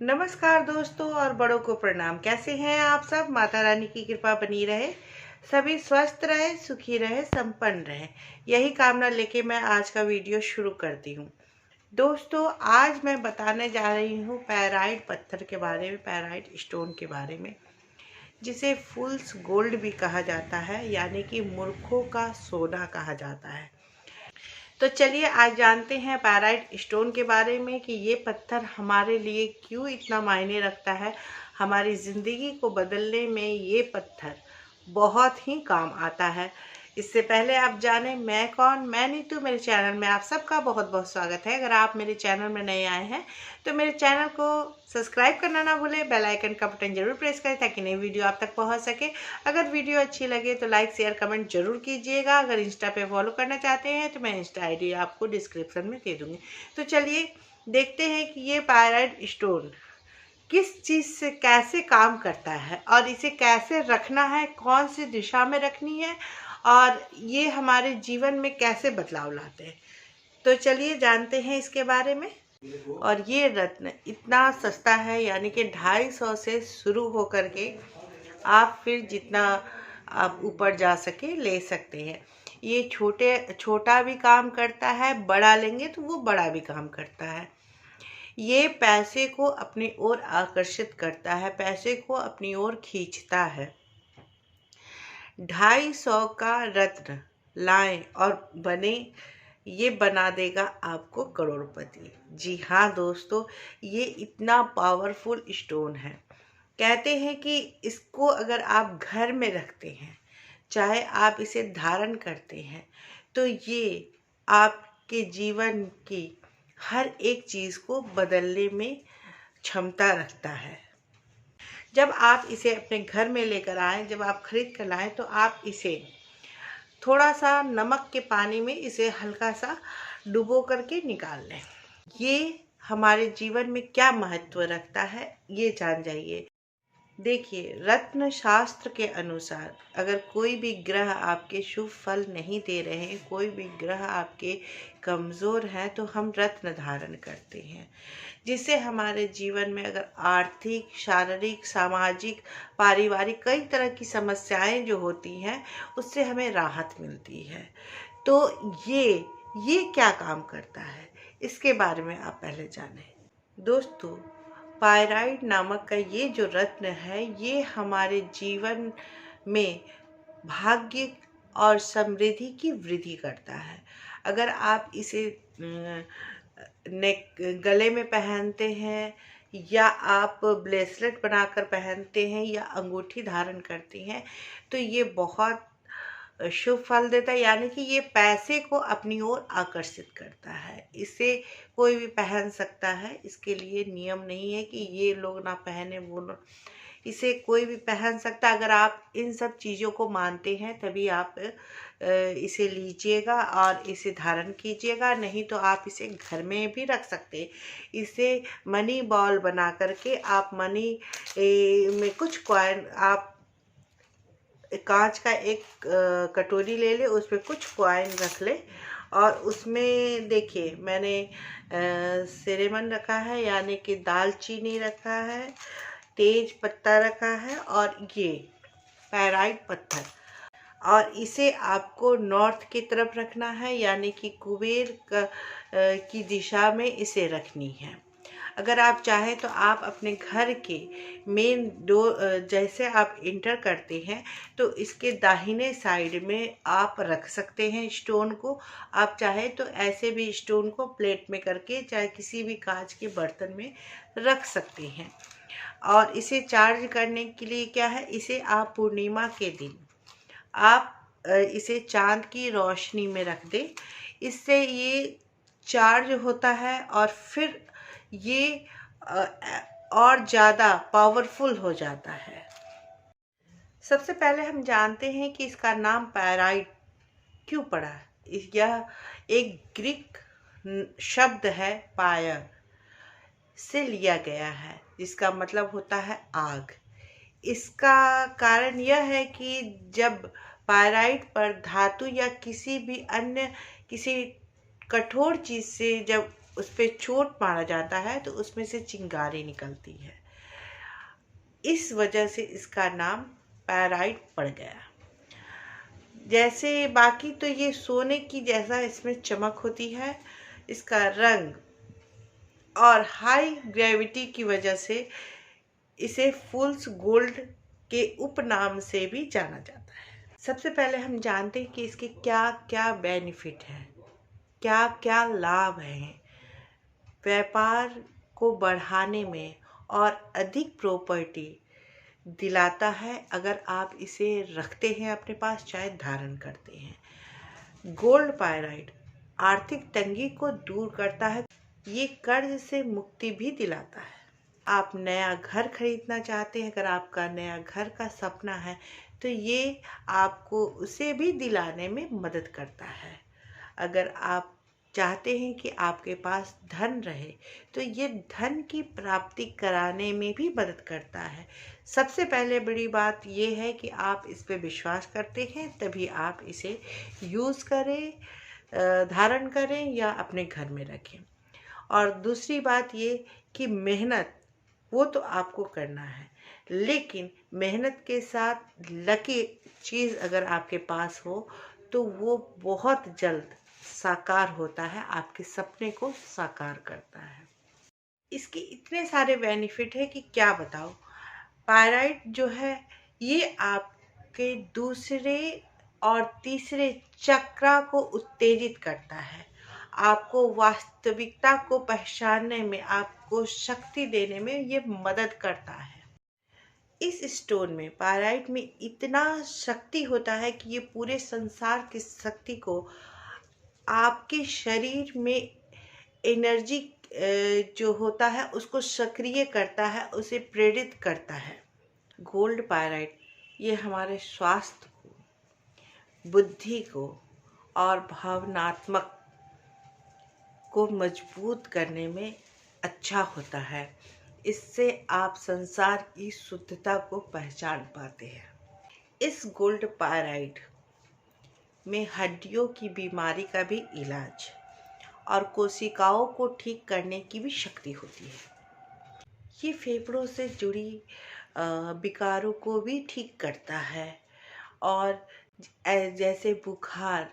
नमस्कार दोस्तों और बड़ों को प्रणाम। कैसे हैं आप सब? माता रानी की कृपा बनी रहे, सभी स्वस्थ रहे, सुखी रहे, संपन्न रहे, यही कामना लेके मैं आज का वीडियो शुरू करती हूँ। दोस्तों, आज मैं बताने जा रही हूँ पैराइट पत्थर के बारे में, पैराइट स्टोन के बारे में, जिसे फूल्स गोल्ड भी कहा जाता है, यानी कि मूर्खों का सोना कहा जाता है। तो चलिए आज जानते हैं पैराइट स्टोन के बारे में कि ये पत्थर हमारे लिए क्यों इतना मायने रखता है। हमारी ज़िंदगी को बदलने में ये पत्थर बहुत ही काम आता है। इससे पहले आप जानें मैं कौन, मैं नीतू। मेरे चैनल में आप सबका बहुत बहुत स्वागत है। अगर आप मेरे चैनल में नए आए हैं तो मेरे चैनल को सब्सक्राइब करना ना भूलें, बेल आइकन का बटन जरूर प्रेस करें ताकि नई वीडियो आप तक पहुंच सके। अगर वीडियो अच्छी लगे तो लाइक शेयर कमेंट जरूर कीजिएगा। अगर इंस्टा पे फॉलो करना चाहते हैं तो मैं इंस्टा आईडी आपको डिस्क्रिप्शन में दे दूँगी। तो चलिए देखते हैं कि ये पैराइट स्टोन किस चीज़ से कैसे काम करता है और इसे कैसे रखना है, कौन सी दिशा में रखनी है और ये हमारे जीवन में कैसे बदलाव लाते हैं। तो चलिए जानते हैं इसके बारे में। और ये रत्न इतना सस्ता है, यानी कि 250 से शुरू होकर के आप फिर जितना आप ऊपर जा सके ले सकते हैं। ये छोटा भी काम करता है, बड़ा लेंगे तो वो बड़ा भी काम करता है। ये पैसे को अपनी ओर आकर्षित करता है, पैसे को अपनी ओर खींचता है। 250 का रत्न लाएं और बने, ये बना देगा आपको करोड़पति। जी हाँ दोस्तों, ये इतना पावरफुल स्टोन है। कहते हैं कि इसको अगर आप घर में रखते हैं, चाहे आप इसे धारण करते हैं, तो ये आपके जीवन की हर एक चीज़ को बदलने में क्षमता रखता है। जब आप इसे अपने घर में लेकर आएँ, जब आप खरीद कर लाएँ, तो आप इसे थोड़ा सा नमक के पानी में इसे हल्का सा डुबो करके निकाल लें। ये हमारे जीवन में क्या महत्व रखता है ये जान जाइए। देखिए, रत्न शास्त्र के अनुसार अगर कोई भी ग्रह आपके शुभ फल नहीं दे रहे हैं, कोई भी ग्रह आपके कमज़ोर हैं, तो हम रत्न धारण करते हैं, जिससे हमारे जीवन में अगर आर्थिक, शारीरिक, सामाजिक, पारिवारिक कई तरह की समस्याएं जो होती हैं, उससे हमें राहत मिलती है। तो ये क्या काम करता है, इसके बारे में आप पहले जानें। दोस्तों, पायराइट नामक का ये जो रत्न है, ये हमारे जीवन में भाग्य और समृद्धि की वृद्धि करता है। अगर आप इसे गले में पहनते हैं, या आप ब्रेसलेट बनाकर पहनते हैं, या अंगूठी धारण करती हैं, तो ये बहुत शुभ फल देता है। यानी कि ये पैसे को अपनी ओर आकर्षित करता है। इसे कोई भी पहन सकता है, इसके लिए नियम नहीं है कि ये लोग ना पहने वो लोग, इसे कोई भी पहन सकता है। अगर आप इन सब चीज़ों को मानते हैं तभी आप इसे लीजिएगा और इसे धारण कीजिएगा, नहीं तो आप इसे घर में भी रख सकते हैं। इसे मनी बॉल बना करके आप मनी में कुछ कॉइन, आप कांच का एक कटोरी ले ले, उसमें कुछ कॉइन रख ले और उसमें देखिए मैंने सिरेमन रखा है, यानी कि दालचीनी रखा है, तेज पत्ता रखा है और ये पैराइट पत्थर। और इसे आपको नॉर्थ की तरफ रखना है, यानी कि कुबेर की दिशा में इसे रखनी है। अगर आप चाहें तो आप अपने घर के मेन डोर, जैसे आप इंटर करते हैं तो इसके दाहिने साइड में आप रख सकते हैं स्टोन को। आप चाहें तो ऐसे भी स्टोन को प्लेट में करके चाहे किसी भी कांच के बर्तन में रख सकते हैं। और इसे चार्ज करने के लिए क्या है, इसे आप पूर्णिमा के दिन आप इसे चांद की रोशनी में रख दें, इससे ये चार्ज होता है और फिर ये और ज़्यादा पावरफुल हो जाता है। सबसे पहले हम जानते हैं कि इसका नाम पैराइट क्यों पड़ा। यह एक ग्रीक शब्द है, फायर से लिया गया है, जिसका मतलब होता है आग। इसका कारण यह है कि जब पायराइट पर धातु या किसी भी अन्य किसी कठोर चीज़ से जब उस पे चोट मारा जाता है तो उसमें से चिंगारी निकलती है। इस वजह से इसका नाम पैराइट पड़ गया। जैसे बाकी तो ये सोने की जैसा इसमें चमक होती है, इसका रंग और हाई ग्रेविटी की वजह से इसे फूल्स गोल्ड के उपनाम से भी जाना जाता है। सबसे पहले हम जानते हैं कि इसके क्या क्या बेनिफिट हैं, क्या क्या लाभ हैं। व्यापार को बढ़ाने में और अधिक प्रॉपर्टी दिलाता है अगर आप इसे रखते हैं अपने पास, चाहे धारण करते हैं। गोल्ड पायराइट आर्थिक तंगी को दूर करता है। ये कर्ज से मुक्ति भी दिलाता है। आप नया घर खरीदना चाहते हैं, अगर आपका नया घर का सपना है तो ये आपको उसे भी दिलाने में मदद करता है। अगर आप चाहते हैं कि आपके पास धन रहे तो ये धन की प्राप्ति कराने में भी मदद करता है। सबसे पहले बड़ी बात ये है कि आप इस पे विश्वास करते हैं, तभी आप इसे यूज़ करें, धारण करें या अपने घर में रखें। और दूसरी बात ये कि मेहनत वो तो आपको करना है, लेकिन मेहनत के साथ लकी चीज़ अगर आपके पास हो तो वो बहुत जल्द साकार होता है, आपके सपने को साकार करता है। इसके इतने सारे बेनिफिट है कि क्या बताओ। पायराइट जो है ये आपके दूसरे और तीसरे चक्रा को उत्तेजित करता है, आपको वास्तविकता को पहचानने में, आपको शक्ति देने में ये मदद करता है। इस स्टोन में, पायराइट में इतना शक्ति होता है कि ये पूरे संसार की शक्ति को आपके शरीर में एनर्जी जो होता है उसको सक्रिय करता है, उसे प्रेरित करता है। गोल्ड पायराइट ये हमारे स्वास्थ्य को, बुद्धि को और भावनात्मक को मजबूत करने में अच्छा होता है। इससे आप संसार की शुद्धता को पहचान पाते हैं। इस गोल्ड पायराइट में हड्डियों की बीमारी का भी इलाज और कोशिकाओं को ठीक करने की भी शक्ति होती है। ये फेफड़ों से जुड़ी विकारों को भी ठीक करता है और जैसे बुखार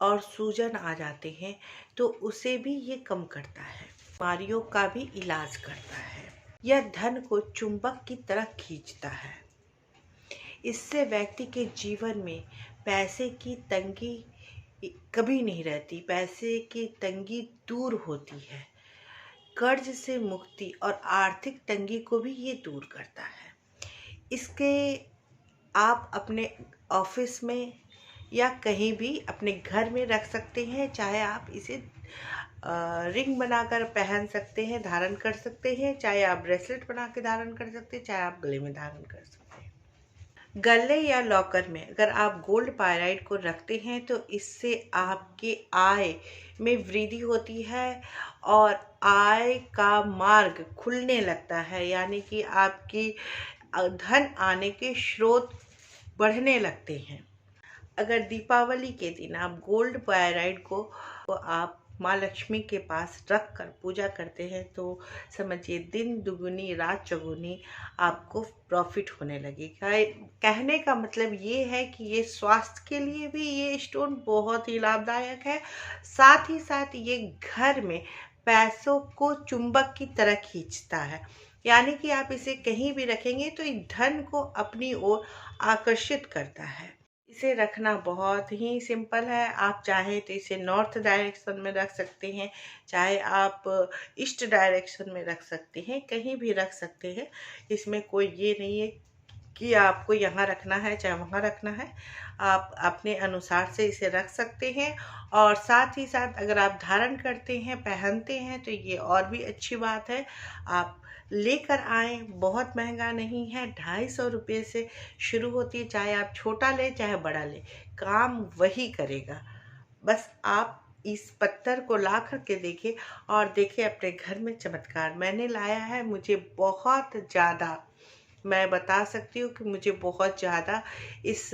और सूजन आ जाते हैं तो उसे भी ये कम करता है। बीमारियों का भी इलाज करता है। यह धन को चुंबक की तरह खींचता है। इससे व्यक्ति के जीवन में पैसे की तंगी कभी नहीं रहती, पैसे की तंगी दूर होती है। कर्ज से मुक्ति और आर्थिक तंगी को भी ये दूर करता है। इसके आप अपने ऑफिस में या कहीं भी अपने घर में रख सकते हैं, चाहे आप इसे रिंग बनाकर पहन सकते हैं, धारण कर सकते हैं, चाहे आप ब्रेसलेट बना के धारण कर सकते हैं, चाहे आप गले में धारण कर सकते हैं। गले या लॉकर में अगर आप गोल्ड पायराइट को रखते हैं तो इससे आपके आय में वृद्धि होती है और आय का मार्ग खुलने लगता है, यानी कि आपकी धन आने के स्रोत बढ़ने लगते हैं। अगर दीपावली के दिन आप गोल्ड पायराइट को आप माँ लक्ष्मी के पास रख कर पूजा करते हैं तो समझिए दिन दुगुनी रात चौगुनी आपको प्रॉफिट होने लगेगा। कहने का मतलब ये है कि ये स्वास्थ्य के लिए भी ये स्टोन बहुत ही लाभदायक है। साथ ही साथ ये घर में पैसों को चुंबक की तरह खींचता है, यानी कि आप इसे कहीं भी रखेंगे तो ये धन को अपनी ओर आकर्षित करता है। इसे रखना बहुत ही सिंपल है। आप चाहें तो इसे नॉर्थ डायरेक्शन में रख सकते हैं, चाहे आप ईस्ट डायरेक्शन में रख सकते हैं, कहीं भी रख सकते हैं। इसमें कोई ये नहीं है कि आपको यहाँ रखना है चाहे वहाँ रखना है, आप अपने अनुसार से इसे रख सकते हैं। और साथ ही साथ अगर आप धारण करते हैं, पहनते हैं तो ये और भी अच्छी बात है। आप लेकर आएँ, बहुत महंगा नहीं है, 250 रुपये से शुरू होती है। चाहे आप छोटा लें चाहे बड़ा लें, काम वही करेगा। बस आप इस पत्थर को ला कर के देखें और देखें अपने घर में चमत्कार। मैंने लाया है, मुझे बहुत ज़्यादा, मैं बता सकती हूँ कि मुझे बहुत ज़्यादा इस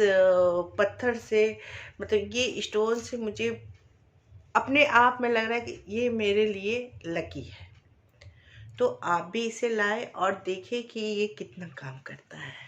पत्थर से, मतलब ये स्टोन से मुझे अपने आप में लग रहा है कि ये मेरे लिए लकी है। तो आप भी इसे लाएं और देखें कि ये कितना काम करता है।